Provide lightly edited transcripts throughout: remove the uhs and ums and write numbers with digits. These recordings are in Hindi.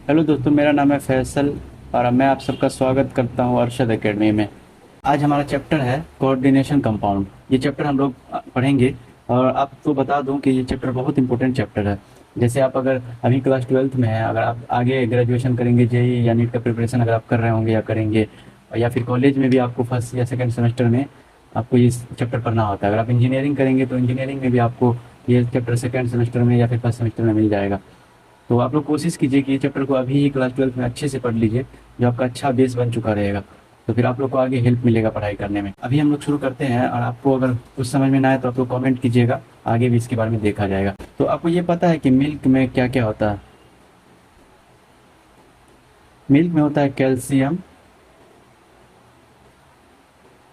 हेलो दोस्तों, मेरा नाम है फैसल और मैं आप सबका स्वागत करता हूं अरशद एकेडमी में। आज हमारा चैप्टर है कोऑर्डिनेशन कंपाउंड। ये चैप्टर हम लोग पढ़ेंगे। और आपको बता दूं कि ये चैप्टर बहुत इंपॉर्टेंट चैप्टर है। जैसे आप अगर अभी क्लास 12th में हैं, अगर आप आगे ग्रेजुएशन करेंगे, जेई या नीट का प्रिपरेशन अगर आप कर रहे होंगे या करेंगे, या फिर कॉलेज में भी आपको फर्स्ट या सेकेंड सेमेस्टर में आपको ये चैप्टर पढ़ना होता है। अगर आप इंजीनियरिंग करेंगे तो इंजीनियरिंग में भी आपको ये चैप्टर सेकेंड सेमेस्टर में या फिर फर्स्ट सेमेस्टर में मिल जाएगा। तो आप लोग कोशिश कीजिए कि ये चैप्टर को अभी ही क्लास 12th में अच्छे से पढ़ लीजिए, जो आपका अच्छा बेस बन चुका रहेगा। तो फिर आप लोग को आगे हेल्प मिलेगा पढ़ाई करने में। अभी हम लोग शुरू करते हैं, और आपको अगर कुछ समझ में ना आए तो आप लोग कमेंट कीजिएगा, आगे भी इसके बारे में देखा जाएगा। तो आपको ये पता है कि मिल्क में क्या क्या होता है? मिल्क में होता है कैल्शियम,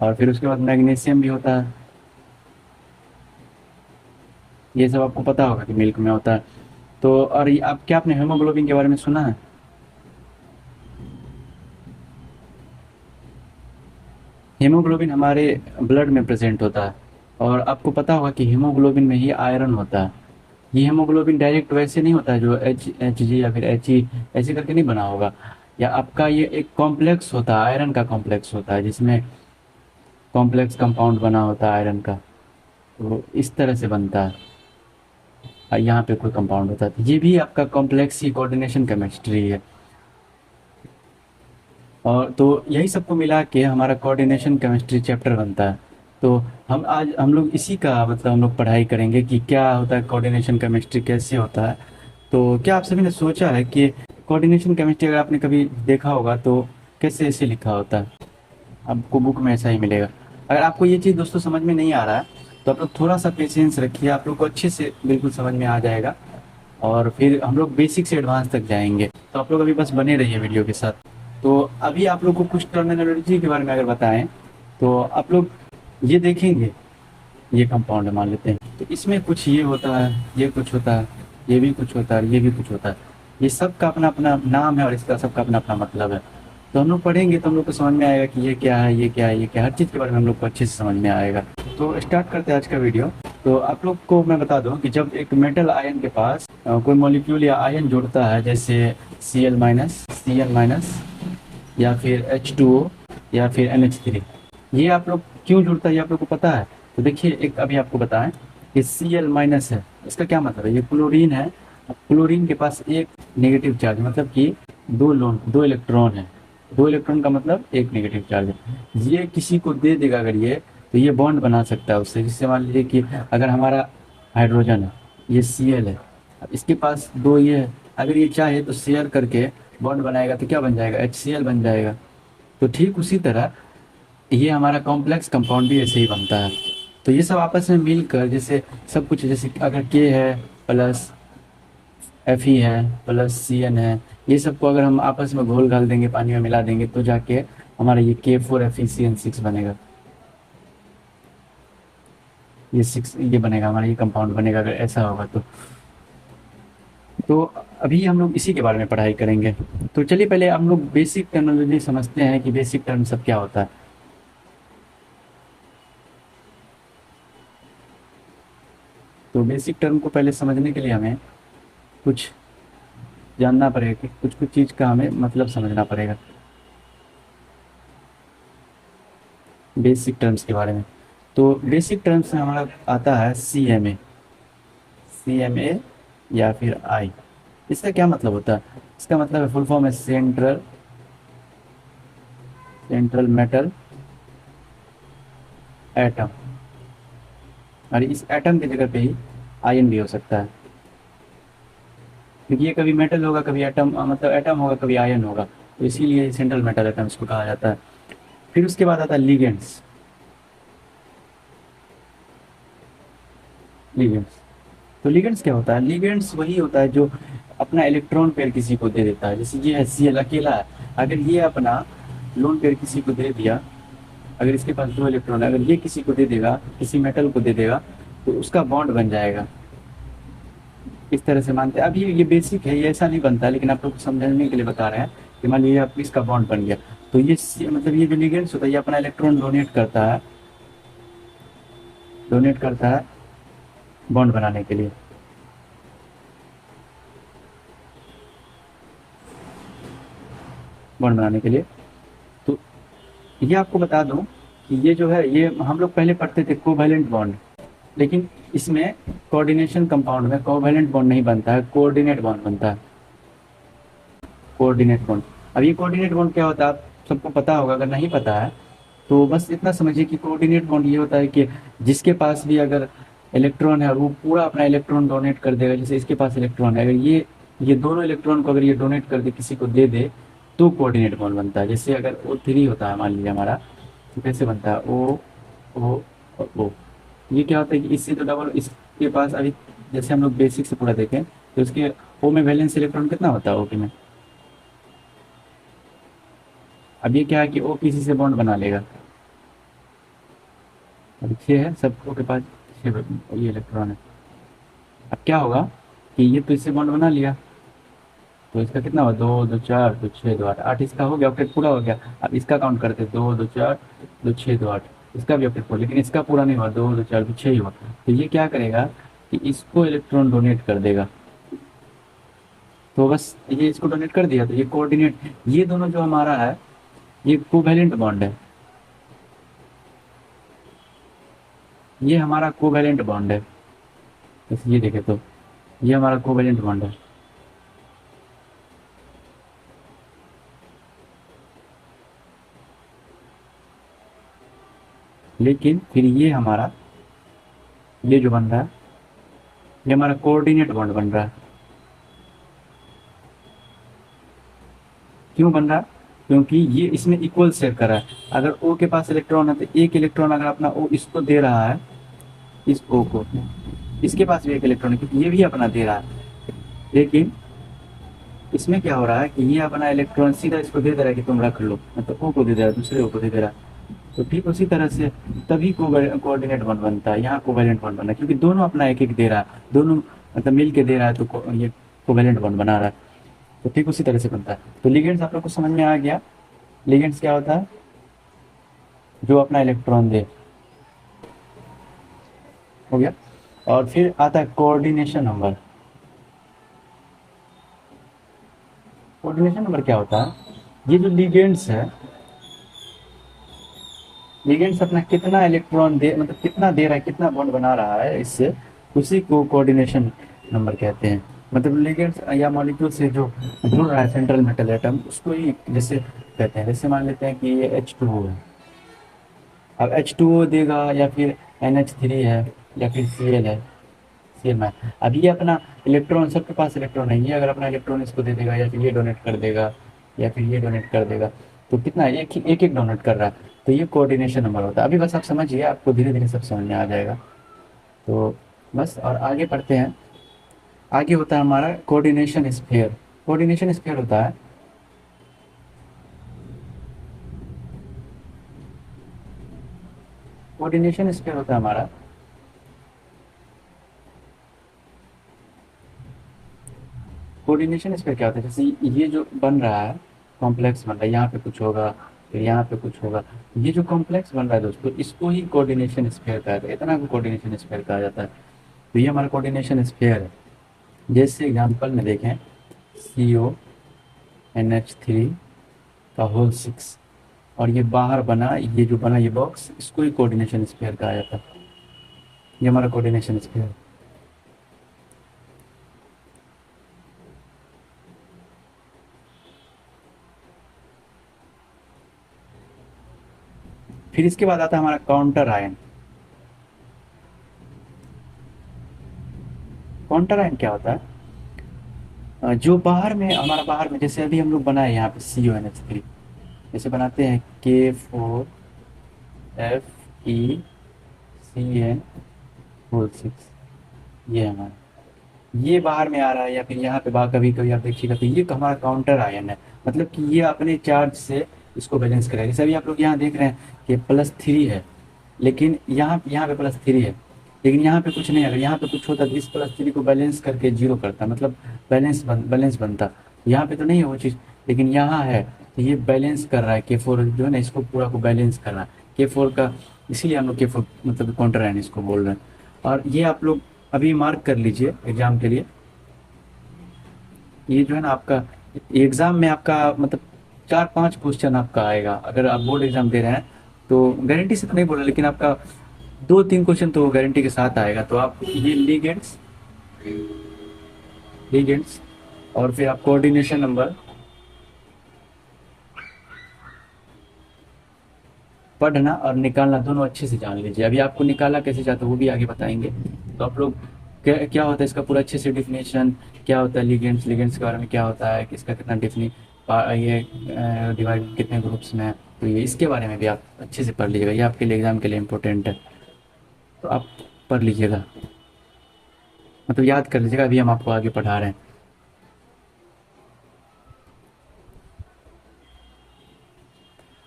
और फिर उसके बाद मैग्नीशियम भी होता है। ये सब आपको पता होगा कि मिल्क में होता है। तो और आप क्या आपने हेमोग्लोबिन के बारे में सुना है? हीमोग्लोबिन हमारे ब्लड में प्रेजेंट होता है। और आपको पता होगा कि हीमोग्लोबिन में ही आयरन होता है। ये हीमोग्लोबिन डायरेक्ट वैसे नहीं होता है, जो एच जी या फिर एच ई ऐसे करके नहीं बना होगा। या आपका ये एक कॉम्प्लेक्स होता है, आयरन का कॉम्प्लेक्स होता है, जिसमें कॉम्प्लेक्स कंपाउंड बना होता है आयरन का। तो इस तरह से बनता है। यहाँ पे कोई कंपाउंड होता है, तो ये भी आपका कॉम्प्लेक्स ही कोऑर्डिनेशन केमिस्ट्री है। और तो यही सबको मिला के हमारा कोऑर्डिनेशन केमिस्ट्री चैप्टर बनता है। तो हम लोग इसी का मतलब हम लोग पढ़ाई करेंगे कि क्या होता है कोऑर्डिनेशन केमिस्ट्री, कैसे होता है। तो क्या आप सभी ने सोचा है कि कोऑर्डिनेशन केमिस्ट्री अगर आपने कभी देखा होगा तो कैसे ऐसे लिखा होता है? आपको बुक में ऐसा ही मिलेगा। अगर आपको ये चीज़ दोस्तों समझ में नहीं आ रहा है तो आप लोग थोड़ा सा पेशेंस रखिए, आप लोग को अच्छे से बिल्कुल समझ में आ जाएगा। और फिर हम लोग बेसिक से एडवांस तक जाएंगे। तो आप लोग अभी बस बने रहिए वीडियो के साथ। तो अभी आप लोग को कुछ टर्मिनोलॉजी के बारे में अगर बताएं तो आप लोग ये देखेंगे, ये कंपाउंड मान लेते हैं, तो इसमें कुछ ये होता है, ये कुछ होता है, ये भी कुछ होता है, ये भी कुछ होता है। ये सब का अपना अपना नाम है और इसका सबका अपना अपना मतलब है। तो हम लोग पढ़ेंगे तो हम लोग को समझ में आएगा कि ये क्या है, ये क्या है, ये क्या है। हर चीज़ के बारे में हम लोग को अच्छे से समझ में आएगा। तो स्टार्ट करते हैं आज का वीडियो। तो आप लोग को मैं बता दूं कि जब एक मेटल आयन के पास कोई मॉलिक्यूल या आयन जुड़ता है, जैसे Cl-Cl- या फिर H2O या फिर NH3, ये आप लोग क्यों जुड़ता है ये आप लोग को पता है? तो देखिए, एक अभी आपको बताएं कि Cl- है, इसका क्या मतलब है? ये क्लोरीन है। अब क्लोरीन के पास एक नेगेटिव चार्ज, मतलब कि दो इलेक्ट्रॉन है। दो इलेक्ट्रॉन का मतलब एक नेगेटिव चार्ज है। ये किसी को दे देगा अगर ये, तो ये बॉन्ड बना सकता है उससे। जिससे मान लीजिए कि अगर हमारा हाइड्रोजन है, ये Cl है, अब इसके पास दो ये है, अगर ये चाहे तो शेयर करके बॉन्ड बनाएगा तो क्या बन जाएगा? HCl बन जाएगा। तो ठीक उसी तरह ये हमारा कॉम्प्लेक्स कंपाउंड भी ऐसे ही बनता है। तो ये सब आपस में मिलकर जैसे सब कुछ, जैसे अगर के है प्लस Fe है प्लस Cn है, ये सबको अगर हम आपस में घोल घाल देंगे, पानी में मिला देंगे, तो जाके हमारा ये K4FeCN6 बनेगा। ये सिक्स ये बनेगा, हमारा ये कंपाउंड बनेगा अगर ऐसा होगा तो अभी हम लोग इसी के बारे में पढ़ाई करेंगे। तो चलिए पहले हम लोग बेसिक टर्मिनोलॉजी समझते हैं कि बेसिक टर्म सब क्या होता है। तो बेसिक टर्म को पहले समझने के लिए हमें कुछ जानना पड़ेगा, कि कुछ कुछ चीज़ का हमें मतलब समझना पड़ेगा बेसिक टर्म्स के बारे में। तो बेसिक टर्म्स में हमारा आता है CMA या फिर आई। इसका क्या मतलब होता है? इसका मतलब है, फुल फॉर्म है सेंट्रल मेटल एटम। और इस एटम की जगह पे ही आयन भी हो सकता है, क्योंकि ये कभी मेटल होगा, कभी एटम, मतलब एटम होगा, कभी आयन होगा। तो इसीलिए सेंट्रल मेटल एटम इसको कहा जाता है। फिर उसके बाद आता है लिगेंड्स। लिगेंड्स तो लिगेंड्स क्या होता है? लिगेंड्स वही होता है जो अपना इलेक्ट्रॉन पेयर किसी को दे देता है। जैसे ये है Cl अकेला है, अगर ये अपना लोन पेयर किसी को दे दिया, अगर इसके पास दो इलेक्ट्रॉन है, अगर ये किसी को दे देगा, किसी मेटल को दे देगा, तो उसका बॉन्ड बन जाएगा। इस तरह से मानते हैं। अभी ये बेसिक है, ये ऐसा नहीं बनता, लेकिन आप लोग को समझने के लिए बता रहे हैं कि मान लीजिए आप इसका बॉन्ड बन गया, तो मतलब ये जो लिगेंड्स होता है, ये अपना इलेक्ट्रॉन डोनेट करता है बॉन्ड बनाने के लिए। बॉन्ड बनाने के लिए। तो ये आपको बता दूं कि ये जो है ये हम लोग पहले पढ़ते थे कोवैलेंट बॉन्ड, लेकिन इसमें कोऑर्डिनेशन कंपाउंड में कोवैलेंट बॉन्ड नहीं बनता है, कोऑर्डिनेट बॉन्ड बनता है। Coordinate bond. अब ये कोऑर्डिनेट बॉन्ड क्या होता है आप सबको पता होगा, अगर नहीं पता है तो बस इतना समझिए कि कोऑर्डिनेट बॉन्ड ये होता है कि जिसके पास भी अगर इलेक्ट्रॉन है वो पूरा अपना इलेक्ट्रॉन डोनेट कर देगा। जैसे इसके पास इलेक्ट्रॉन है, अगर ये दोनों इलेक्ट्रॉन को अगर ये डोनेट कर दे, किसी को दे दे, तो कोऑर्डिनेट बॉन्ड बनता है। जैसे अगर O3 होता है मान लीजिए हमारा, तो कैसे बनता है O O और O। ये क्या होता है कि इससे तो डबल इसके पास अभी, जैसे हम लोग बेसिक से पूरा देखें तो इसके O में वैलेंस इलेक्ट्रॉन कितना होता है OP में। अब ये क्या है कि O किसी से बॉन्ड बना लेगा, अब 6 है सबको के पास, 6 ये इलेक्ट्रॉन है। अब क्या होगा कि ये तो इससे बॉन्ड बना लिया, तो इसका कितना हुआ, 2 2 4 2 6 2 8, 8 इसका हो गया, ऑक्टेट पूरा हो गया। अब इसका काउंट करते 2 2 4 2 6 2 8, इसका भी ऑक्टेट पूरा, लेकिन इसका पूरा नहीं हुआ, 2 2 4 2 6 ही हुआ। तो ये क्या करेगा कि इसको इलेक्ट्रॉन डोनेट कर देगा। तो बस ये इसको डोनेट कर दिया, तो ये कोऑर्डिनेट, ये दोनों जो हमारा है ये कोवैलेंट बॉन्ड है, ये हमारा कोवैलेंट बॉन्ड है। बस ये देखे तो ये हमारा कोवैलेंट बॉन्ड है। लेकिन फिर ये जो बन रहा है ये हमारा कोऑर्डिनेट बॉन्ड बन रहा है। क्यों बन रहा है? क्योंकि ये इसमें इक्वल शेयर कर रहा है। अगर O के पास इलेक्ट्रॉन है तो एक इलेक्ट्रॉन अगर अपना O इसको दे रहा है, इस O को, इसके पास भी एक इलेक्ट्रॉन है क्योंकि ये भी अपना दे रहा है। लेकिन इसमें क्या हो रहा है कि ये अपना इलेक्ट्रॉन सीधा इसको दे दे रहा है कि तुम रख लो, मतलब O को दे दे रहा है, दूसरे O को दे दे रहा है। तो ठीक उसी तरह से तभी कोऑर्डिनेट बॉन्ड बनता है, यहाँ कोवैलेंट बॉन्ड बना है, क्योंकि दोनों अपना एक एक दे रहा है, दोनों मतलब मिल के दे रहा है, तो ये कोवैलेंट बॉन्ड बना रहा है। तो ठीक उसी तरह से बनता है। तो लिगेंड्स आप लोग को समझ में आ गया, लिगेंड्स क्या होता है, जो अपना इलेक्ट्रॉन दे, हो गया। और फिर आता है कोऑर्डिनेशन नंबर। कोऑर्डिनेशन नंबर क्या होता है, ये जो लिगेंड्स है, लिगेंड्स अपना कितना इलेक्ट्रॉन दे, मतलब कितना दे रहा है, कितना बॉन्ड बना रहा है इससे, उसी को कोऑर्डिनेशन नंबर कहते हैं। मतलब लिगेंड्स या मॉलिक्यूल से जो जुड़ रहा है सेंट्रल मेटल एटम, उसको ही जैसे कहते हैं। जैसे मान लेते हैं कि ये H2O है, अब H2O देगा या फिर NH3 है या फिर Cl है, Cl है। अब ये अपना इलेक्ट्रॉन, सबके पास इलेक्ट्रॉन है, ये अगर अपना इलेक्ट्रॉन इसको दे देगा या फिर ये डोनेट कर देगा या फिर ये डोनेट कर देगा, तो कितना एक एक डोनेट कर रहा है, तो ये कोऑर्डिनेशन नंबर होता है। अभी बस आप समझिए, आपको धीरे धीरे सब समझ में आ जाएगा। तो बस और आगे पढ़ते हैं। आगे होता है हमारा कोऑर्डिनेशन स्फीयर। कोऑर्डिनेशन स्फीयर होता है, कोऑर्डिनेशन स्फीयर होता है हमारा, कोऑर्डिनेशन स्फीयर क्या होता है, जैसे ये जो बन रहा है कॉम्प्लेक्स बन रहा है, यहाँ पे कुछ होगा फिर यहाँ पे कुछ होगा, ये जो कॉम्प्लेक्स बन रहा है दोस्तों, इसको ही कोऑर्डिनेशन स्फीयर कहा जाता है, इतना को कोऑर्डिनेशन स्फीयर कहा जाता है। तो ये हमारा कोऑर्डिनेशन स्फीयर है। जैसे एग्जांपल में देखें, CONH3 का होल 6, और ये बाहर बना, ये जो बना ये बॉक्स, इसको ही कोऑर्डिनेशन स्फीयर कहा जाता है। ये हमारा कोऑर्डिनेशन स्फीयर है। फिर इसके बाद आता है हमारा काउंटर आयन। काउंटर आयन क्या होता है, जो बाहर में हमारा, बाहर में जैसे अभी हम लोग बनाए यहाँ पे CONH3, जैसे बनाते हैं K4FeCN होल 6, ये हमारा, ये बाहर में आ रहा है, या फिर यहाँ पे बाहर कभी कभी आप देखिएगा तो ये हमारा काउंटर आयन है। मतलब कि ये अपने चार्ज से इसको बैलेंस करेगा। जैसे अभी आप लोग यहाँ देख रहे हैं कि +3 है, लेकिन यहाँ पे +3 है, लेकिन यहाँ पे कुछ नहीं है। अगर यहाँ पे कुछ होता तो इस +3 को बैलेंस करके जीरो करता, मतलब बैलेंस बनता। यहाँ पे तो नहीं है वो चीज़, लेकिन यहाँ है, तो ये बैलेंस कर रहा है। K4 जो है ना, इसको पूरा को बैलेंस कर रहा है K4 का, इसीलिए हम लोग K4 मतलब काउंटर आयन इसको बोल रहे हैं। और ये आप लोग अभी मार्क कर लीजिए एग्जाम के लिए, ये जो है ना आपका एग्जाम में आपका मतलब 4-5 क्वेश्चन आपका आएगा। अगर आप बोर्ड एग्जाम दे रहे हैं तो गारंटी से तो नहीं बोल रहा, लेकिन आपका 2-3 क्वेश्चन तो गारंटी के साथ आएगा। तो आप ये लीगेंट्स और फिर आप कोऑर्डिनेशन नंबर पढ़ना और निकालना दोनों अच्छे से जान लीजिए। अभी आपको निकाला कैसे जाता है वो भी आगे बताएंगे। तो आप लोग क्या क्या होता है इसका पूरा अच्छे से डिफिनेशन, क्या होता है लिगेंड्स, लिगेंड्स के बारे में क्या होता है, किसका कितना ये डिवाइड कितने ग्रुप्स में है, तो ये इसके बारे में भी आप अच्छे से पढ़ लीजिएगा। ये आपके लिए एग्जाम के लिए इम्पोर्टेंट है, तो आप पढ़ लीजिएगा, मतलब याद कर लीजिएगा। अभी हम आपको आगे पढ़ा रहे हैं।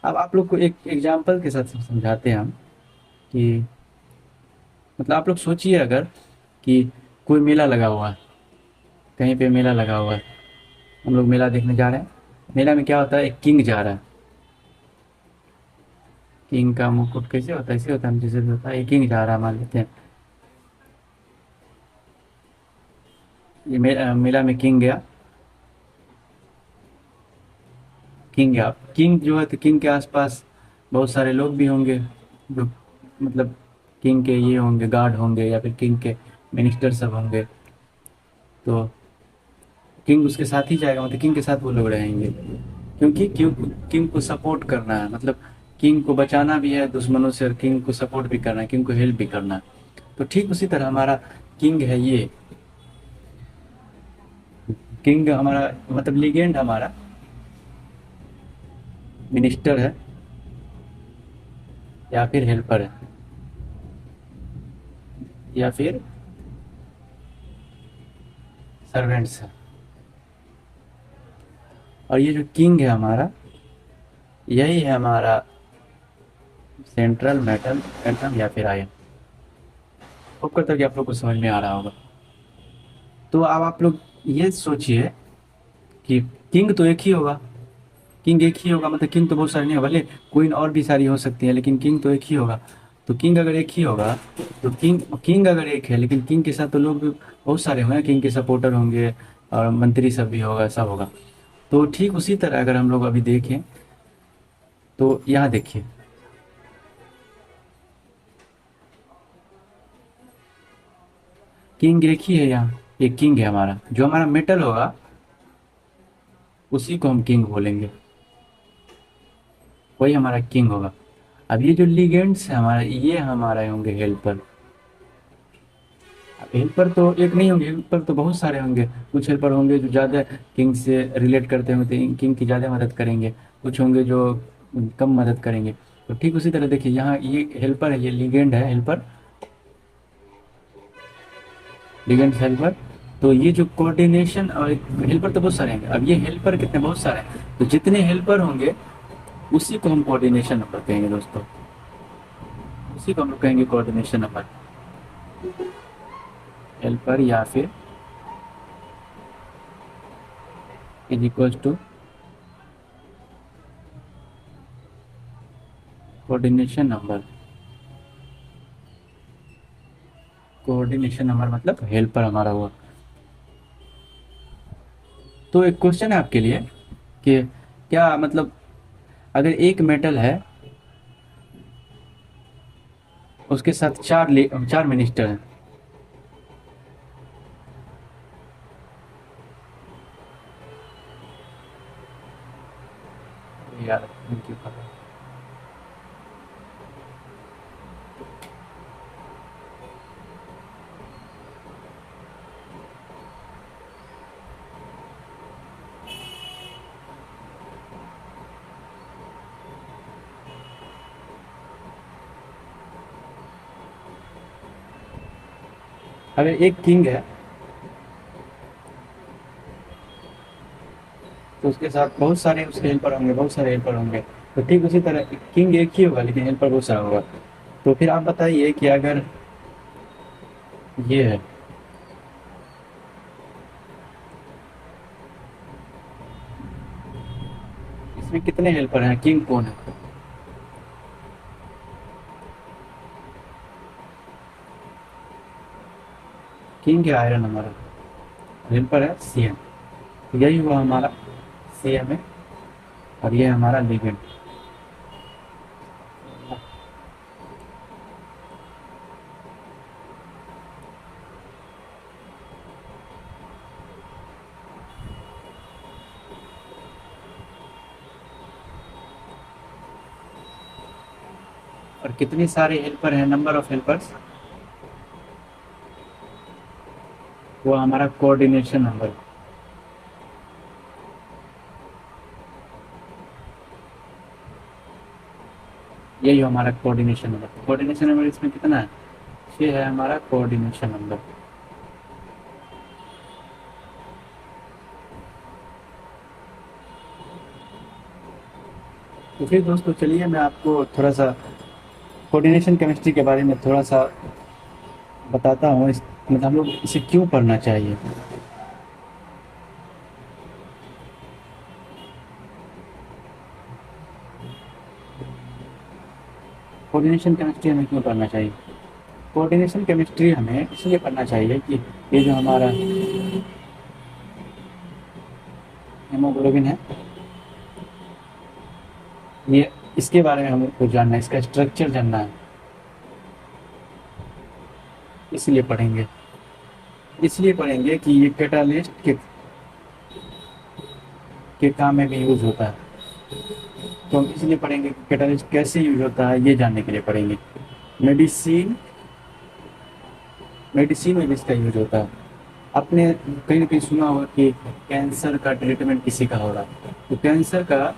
अब आप लोग को एक एग्जाम्पल के साथ समझाते हैं हम कि मतलब आप लोग सोचिए अगर कि कोई मेला लगा हुआ है, कहीं पे मेला लगा हुआ है, हम लोग मेला देखने जा रहे हैं। मेला में क्या होता है, एक किंग जा रहा है। किंग का मुकुट कैसे होता है, ऐसे होता है जैसे भी होता है। ये किंग जा रहा है मान लेते हैं। मेला में किंग गया। किंग जो है तो किंग के आसपास बहुत सारे लोग भी होंगे, जो मतलब किंग के ये होंगे, गार्ड होंगे या फिर किंग के मिनिस्टर सब होंगे। तो किंग उसके साथ ही जाएगा, मतलब किंग के साथ वो लोग रहेंगे, क्योंकि क्यों, किंग को सपोर्ट करना है, मतलब किंग को बचाना भी है दुश्मनों से और किंग को सपोर्ट भी करना है, किंग को हेल्प भी करना है। तो ठीक उसी तरह हमारा किंग है ये, किंग हमारा मतलब लीगेंड हमारा मिनिस्टर है या फिर हेल्पर है या फिर सर्वेंट्स है। और ये जो किंग है हमारा, यही है हमारा सेंट्रल मेटल एटम या फिर आयन। होप करता हूँ कि आप लोग को समझ में आ रहा होगा। तो अब आप लोग ये सोचिए कि किंग तो एक ही होगा, किंग एक ही होगा, मतलब किंग तो बहुत सारे नहीं होगा, भले क्वीन और भी सारी हो सकती है, लेकिन किंग तो एक ही होगा। तो किंग अगर एक ही होगा तो किंग किंग अगर एक है, लेकिन किंग के साथ तो लोग भी बहुत सारे होंगे, किंग के सपोर्टर होंगे और मंत्री सब भी होगा, सब होगा। तो ठीक उसी तरह अगर हम लोग अभी देखें तो यहाँ देखिए, किंग एक ही है यहाँ, एक किंग है हमारा, जो हमारा मेटल होगा उसी को हम किंग बोलेंगे, वही हमारा किंग होगा। अब ये जो लिगेंड्स है हमारा, ये हमारा होंगे हेल्पर। अब हेल्पर तो एक नहीं होंगे, हेल्पर तो बहुत सारे होंगे। कुछ हेल्पर होंगे जो ज़्यादा किंग से रिलेट करते होंगे तो किंग की ज़्यादा मदद करेंगे, कुछ होंगे जो कम मदद करेंगे। तो ठीक उसी तरह देखिए यहाँ ये हेल्पर है, ये लिगेंड है हेल्पर, लिगेंड हेल्पर। तो ये जो कोऑर्डिनेशन और हेल्पर तो बहुत सारे हैं, अब ये हेल्पर कितने बहुत सारे हैं, तो जितने हेल्पर होंगे उसी को हम कोऑर्डिनेशन नंबर कहेंगे दोस्तों, उसी को हम लोग कहेंगे कोऑर्डिनेशन नंबर, हेल्पर या फिर is equals to coordination number. Coordination number मतलब हेल्पर हमारा हुआ। तो एक क्वेश्चन है आपके लिए कि क्या मतलब अगर एक मेटल है उसके साथ चार मिनिस्टर हैं, यार थैंक यू। अगर एक किंग है तो उसके साथ बहुत सारे उसके हेल्पर होंगे, बहुत सारे हेल्पर होंगे। तो ठीक उसी तरह किंग एक ही होगा लेकिन हेल्पर बहुत सारा होगा। तो फिर आप बताइए कि अगर ये है, इसमें कितने हेल्पर हैं, किंग कौन है? किंग है आयरन हमारा, हेल्पर है सीएम। तो यही हुआ हमारा सीएम है और ये हमारा लिगेंड। और कितने सारे हेल्पर हैं, नंबर ऑफ हेल्पर्स, वो हमारा कोऑर्डिनेशन नंबर। यही हमारा कोऑर्डिनेशन नंबर। कोऑर्डिनेशन नंबर इसमें कितना है? ये है हमारा कोऑर्डिनेशन नंबर। तो फिर दोस्तों चलिए मैं आपको थोड़ा सा कोऑर्डिनेशन केमिस्ट्री के बारे में थोड़ा सा बताता हूँ। इस मतलब हम लोग इसे क्यों पढ़ना चाहिए। कोऑर्डिनेशन केमिस्ट्री हमें क्यों पढ़ना चाहिए? कोऑर्डिनेशन केमिस्ट्री हमें इसलिए पढ़ना चाहिए कि ये जो हमारा हेमोग्लोबिन है, ये इसके बारे में हमको जानना है, इसका स्ट्रक्चर जानना है, इसलिए पढ़ेंगे। इसलिए पढ़ेंगे कि ये कैटालिस्ट के काम में भी यूज़ होता है। तो हम इसलिए पढ़ेंगे कि कैटालिस्ट कैसे यूज़ होता है, ये जानने के लिए पढ़ेंगे। मेडिसिन मेडिसिन में भी इसका यूज़ होता है। आपने कहीं न कहीं सुना होगा कि कैंसर का ट्रीटमेंट किसी का हो रहा है, तो कैंसर का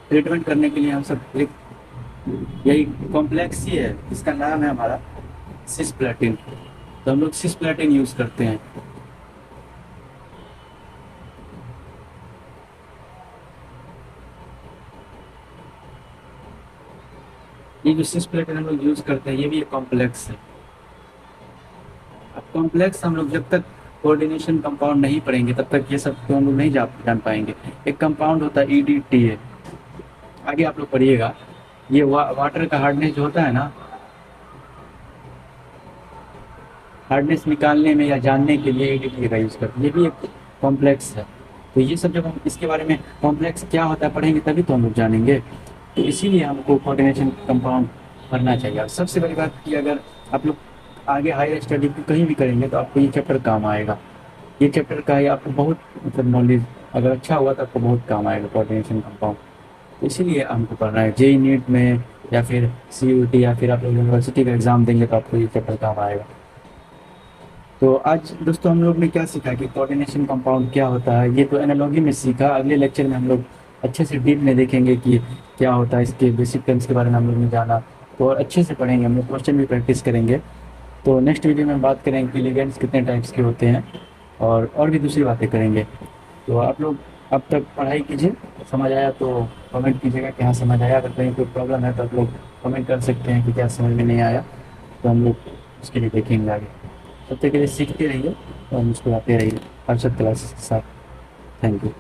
ट्रीटमेंट करने के लिए हम सब एक यही कॉम्प्लेक्स ही है, इसका नाम है हमारा सिस्प्लेटिन। तो हम लोग सिस्प्लेटिन यूज़ करते हैं। ये जो सिस्प्लेटिन हम लोग यूज़ करते हैं, ये भी एक कॉम्प्लेक्स है। अब कॉम्प्लेक्स हम लोग जब तक कोऑर्डिनेशन कंपाउंड नहीं पढ़ेंगे तब तक ये सब तो हम लोग नहीं जान पाएंगे। एक कंपाउंड होता है EDTA, आगे आप लोग पढ़िएगा। ये वाटर का हार्डनेस जो होता है ना, हार्डनेस निकालने में या जानने के लिए EDTA का यूज़ करते हैं। ये भी एक कॉम्प्लेक्स है। तो ये सब जब हम इसके बारे में कॉम्प्लेक्स क्या होता है पढ़ेंगे तभी तो हम लोग जानेंगे। तो इसीलिए हमको कोऑर्डिनेशन कंपाउंड पढ़ना चाहिए। और सबसे बड़ी बात कि अगर आप लोग आगे हायर स्टडी कहीं भी करेंगे तो आपको ये चैप्टर काम आएगा। ये चैप्टर का ही आपको बहुत मतलब नॉलेज अगर अच्छा हुआ तो आपको बहुत काम आएगा कोऑर्डिनेशन कंपाउंड। तो इसीलिए हमको पढ़ना है। जेईई नीट में या फिर CUET या फिर आप लोग यूनिवर्सिटी का एग्ज़ाम देंगे तो आपको ये चैप्टर काम आएगा। तो आज दोस्तों हम लोग ने क्या सीखा कि कोऑर्डिनेशन कंपाउंड क्या होता है। ये तो एनालॉजी में सीखा। अगले लेक्चर में हम लोग अच्छे से डीप में देखेंगे कि क्या होता है, इसके बेसिक टर्म्स के बारे में हम लोग ने जाना। तो और अच्छे से पढ़ेंगे, हम लोग क्वेश्चन भी प्रैक्टिस करेंगे। तो नेक्स्ट वीडियो में बात करेंगे कि लिगेंड्स कितने टाइप्स के होते हैं और भी दूसरी बातें करेंगे। तो आप लोग अब तक पढ़ाई कीजिए, समझ आया तो कमेंट कीजिएगा कि हाँ समझ आया। अगर कहीं कोई प्रॉब्लम है तो आप लोग कमेंट कर सकते हैं कि क्या समझ में नहीं आया, तो हम लोग उसके लिए देखेंगे आगे। तब तक के लिए सीखते रहिए और मुस्कुराते रहिए हर सब क्लासेस के साथ। Thank you.